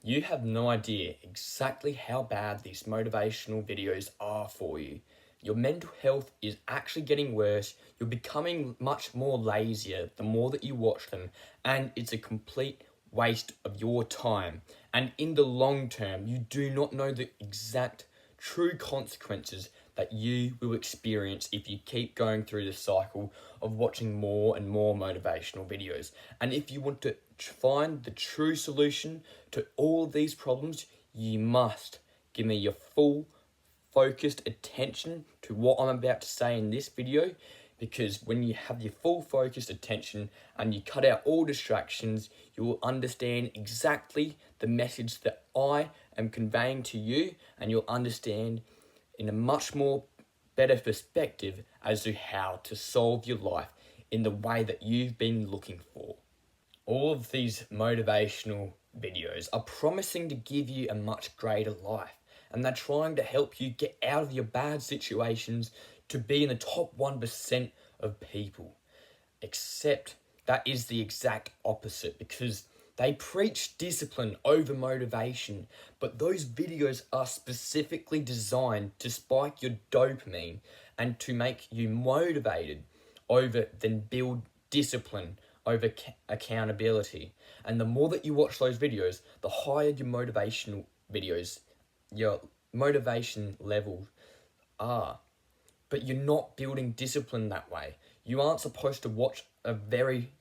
You have no idea exactly how bad these motivational videos are for you. Your mental health is actually getting worse. You're becoming much more lazier the more that you watch them, and it's a complete waste of your time. And in the long term, you do not know the exact true consequences that you will experience if you keep going through the cycle of watching more and more motivational videos. And if you want to find the true solution to all of these problems, you must give me your full focused attention to what I'm about to say in this video, because when you have your full focused attention and you cut out all distractions, you will understand exactly the message that I am conveying to you, and you'll understand in a much more better perspective as to how to solve your life in the way that you've been looking for. All of these motivational videos are promising to give you a much greater life, and they're trying to help you get out of your bad situations to be in the top 1% of people. Except that is the exact opposite, because they preach discipline over motivation, but those videos are specifically designed to spike your dopamine and to make you motivated over than build discipline over accountability. And the more that you watch those videos, the higher your motivational videos, your motivation levels are. But you're not building discipline that way. You aren't supposed to watch a very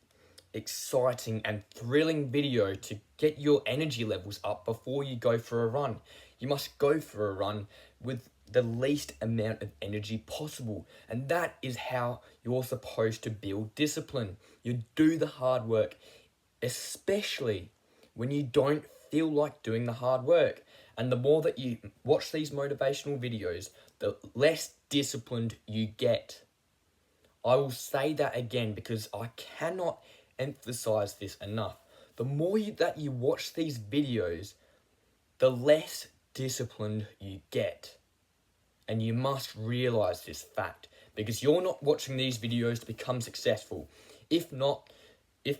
exciting and thrilling video to get your energy levels up before you go for a run. You must go for a run with the least amount of energy possible, and that is how you're supposed to build discipline. You do the hard work, especially when you don't feel like doing the hard work. And the more that you watch these motivational videos, the less disciplined you get. I will say that again because I cannot emphasize this enough. The more that you watch these videos, the less disciplined you get. And you must realize this fact, because you're not watching these videos to become successful. If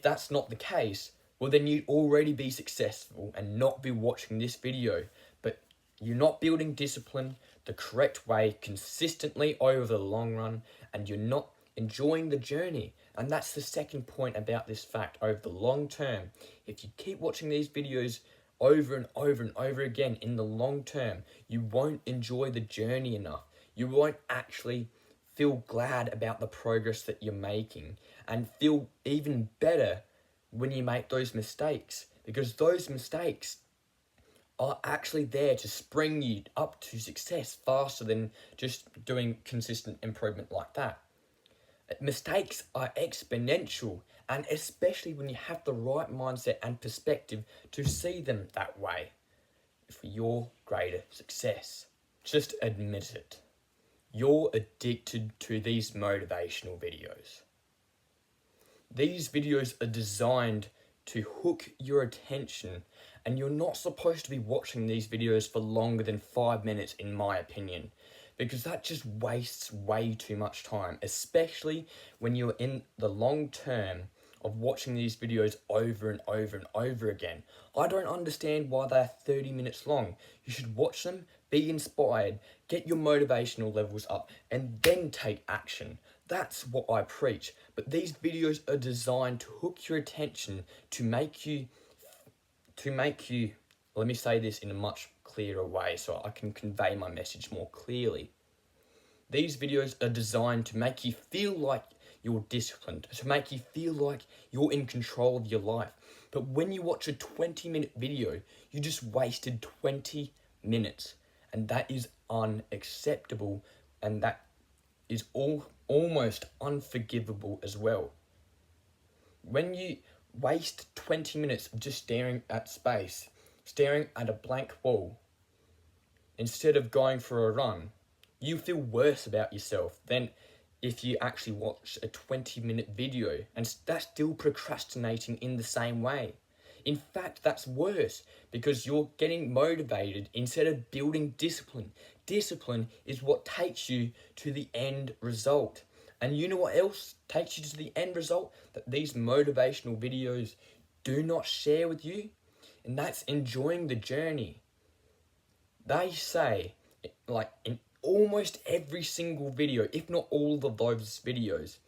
that's not the case, well then you'd already be successful and not be watching this video. But you're not building discipline the correct way consistently over the long run, and you're not enjoying the journey. And that's the second point about this fact. Over the long term, if you keep watching these videos over and over and over again in the long term, you won't enjoy the journey enough. You won't actually feel glad about the progress that you're making, and feel even better when you make those mistakes, because those mistakes are actually there to spring you up to success faster than just doing consistent improvement like that. Mistakes are exponential, and especially when you have the right mindset and perspective to see them that way for your greater success. Just admit it. You're addicted to these motivational videos. These videos are designed to hook your attention, and you're not supposed to be watching these videos for longer than 5 minutes, in my opinion, because that just wastes way too much time, especially when you're in the long term of watching these videos over and over and over again. I don't understand why they're 30 minutes long. You should watch them, be inspired, get your motivational levels up, and then take action. That's what I preach. But these videos are designed to hook your attention, to make you, let me say this in a much clearer way so I can convey my message more clearly. These videos are designed to make you feel like you're disciplined, to make you feel like you're in control of your life. But when you watch a 20-minute video, you just wasted 20 minutes. And that is unacceptable, and that is almost unforgivable as well. When you waste 20 minutes of just staring at space, staring at a blank wall, instead of going for a run, you feel worse about yourself than if you actually watch a 20-minute video, and that's still procrastinating in the same way. In fact, that's worse, because you're getting motivated instead of building discipline. Discipline is what takes you to the end result. And you know what else takes you to the end result that these motivational videos do not share with you? and that's enjoying the journey. They say, like in almost every single video, if not all of those videos,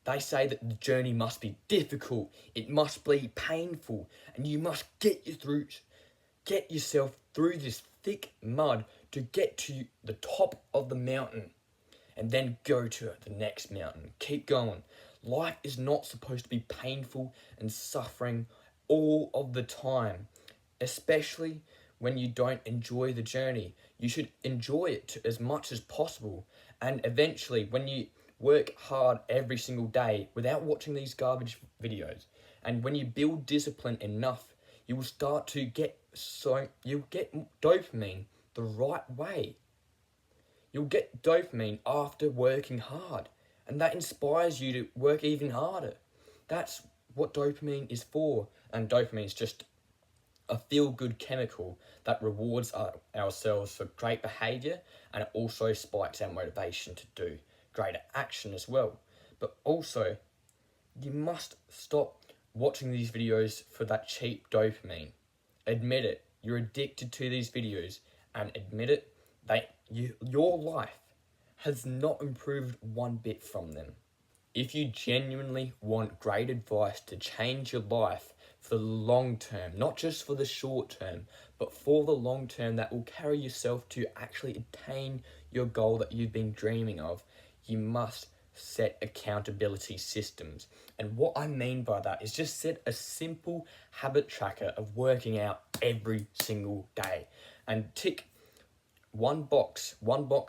they say that the journey must be difficult, it must be painful, and you must get yourself through this thick mud to get to the top of the mountain, and then go to the next mountain. Keep going. Life is not supposed to be painful and suffering all of the time, especially when you don't enjoy the journey. You should enjoy it as much as possible, and eventually, when you work hard every single day without watching these garbage videos, and when you build discipline enough, you will start to you'll get dopamine the right way. You'll get dopamine after working hard, and that inspires you to work even harder. That's what dopamine is for, and dopamine is just a feel-good chemical that rewards ourselves for great behaviour, and it also spikes our motivation to do greater action as well. But also, you must stop watching these videos for that cheap dopamine. Admit it, you're addicted to these videos, and admit it, your life has not improved one bit from them. If you genuinely want great advice to change your life for the long term, not just for the short term, but for the long term that will carry yourself to actually attain your goal that you've been dreaming of, you must set accountability systems. And what I mean by that is just set a simple habit tracker of working out every single day and tick one box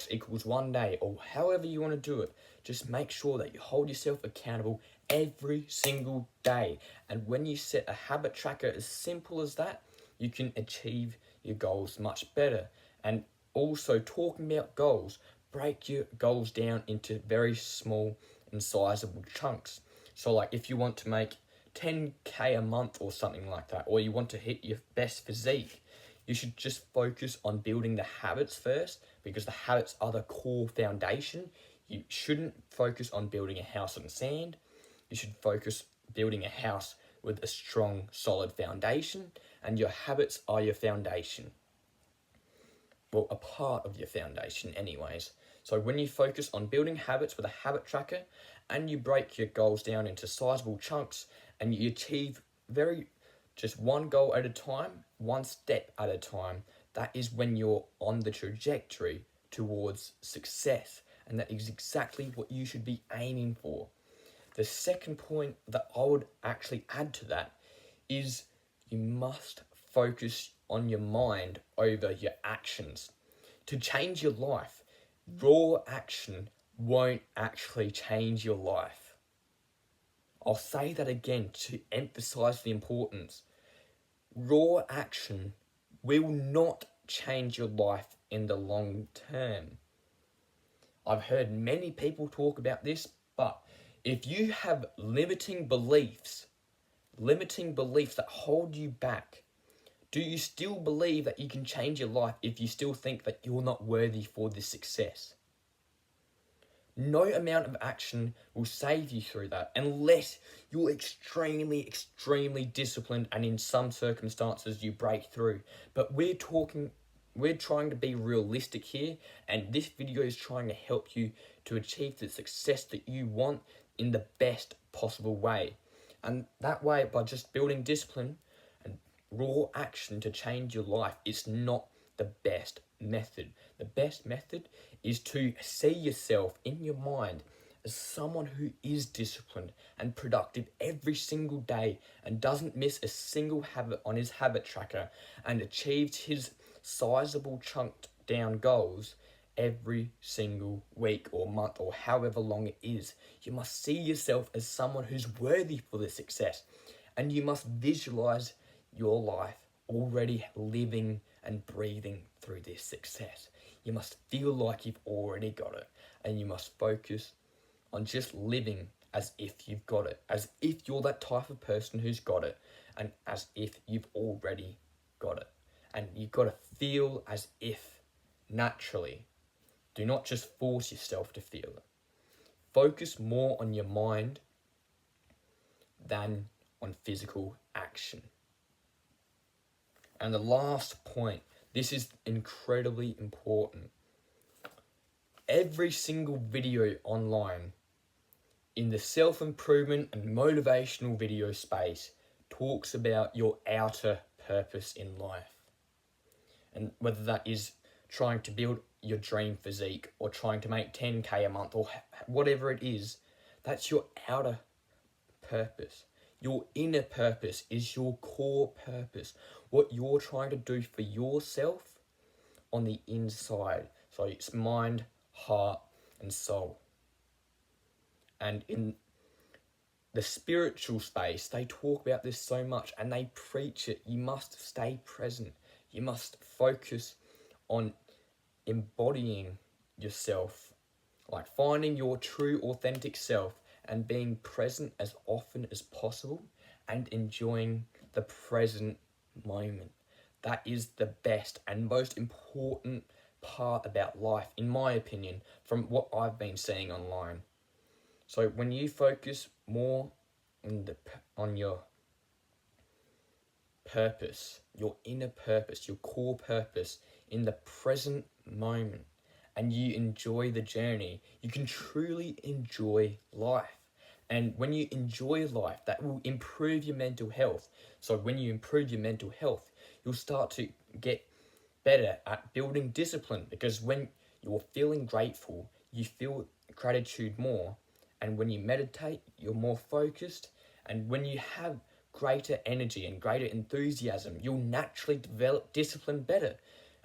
equals 1 day, or however you want to do it. Just make sure that you hold yourself accountable every single day. And when you set a habit tracker as simple as that, you can achieve your goals much better. And also, talking about goals, break your goals down into very small and sizable chunks. So like if you want to make 10k a month or something like that, or you want to hit your best physique, you should just focus on building the habits first, because the habits are the core foundation. You shouldn't focus on building a house on sand. You should focus building a house with a strong, solid foundation, and your habits are your foundation. Well, a part of your foundation anyways. So when you focus on building habits with a habit tracker, and you break your goals down into sizable chunks, and you achieve just one goal at a time, one step at a time, that is when you're on the trajectory towards success. And that is exactly what you should be aiming for. The second point that I would actually add to that is you must focus on your mind over your actions. To change your life, raw action won't actually change your life. I'll say that again to emphasize the importance. Raw action will not change your life in the long term. I've heard many people talk about this, but if you have limiting beliefs that hold you back, do you still believe that you can change your life if you still think that you're not worthy for this success? No amount of action will save you through that, unless you're extremely, extremely disciplined, and in some circumstances you break through. But we're trying to be realistic here, and this video is trying to help you to achieve the success that you want in the best possible way. And that way, by just building discipline and raw action to change your life, it's not the best method. The best method is to see yourself in your mind as someone who is disciplined and productive every single day, and doesn't miss a single habit on his habit tracker, and achieves his sizable chunked down goals every single week or month or however long it is. You must see yourself as someone who's worthy for this success, and you must visualize your life already living and breathing through this success. You must feel like you've already got it, and you must focus on just living as if you've got it, as if you're that type of person who's got it, and as if you've already got it. And you've got to feel as if naturally. Do not just force yourself to feel it. Focus more on your mind than on physical action. And the last point, this is incredibly important. Every single video online in the self-improvement and motivational video space talks about your outer purpose in life. And whether that is trying to build your dream physique or trying to make 10K a month or whatever it is, that's your outer purpose. Your inner purpose is your core purpose. What you're trying to do for yourself on the inside. So it's mind, heart, and soul. And in the spiritual space, they talk about this so much and they preach it. You must stay present. You must focus on embodying yourself, like finding your true authentic self and being present as often as possible and enjoying the present moment. That is the best and most important part about life, in my opinion, from what I've been seeing online. So when you focus more on your purpose, your inner purpose, your core purpose in the present moment, and you enjoy the journey, you can truly enjoy life. And when you enjoy life, that will improve your mental health. So when you improve your mental health, you'll start to get better at building discipline, because when you're feeling grateful, you feel gratitude more. And when you meditate, you're more focused. And when you have greater energy and greater enthusiasm, you'll naturally develop discipline better.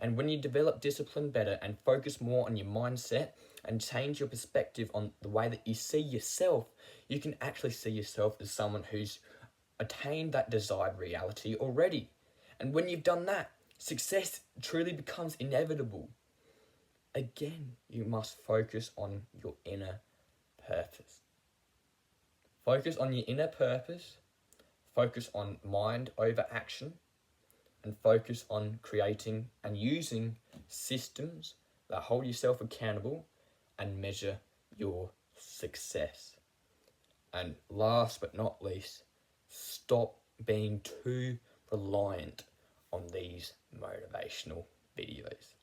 And when you develop discipline better and focus more on your mindset and change your perspective on the way that you see yourself, you can actually see yourself as someone who's attained that desired reality already. And when you've done that, success truly becomes inevitable. Again, you must focus on your inner purpose. Focus on your inner purpose, focus on mind over action, and focus on creating and using systems that hold yourself accountable and measure your success. And last but not least, stop being too reliant on these motivational videos.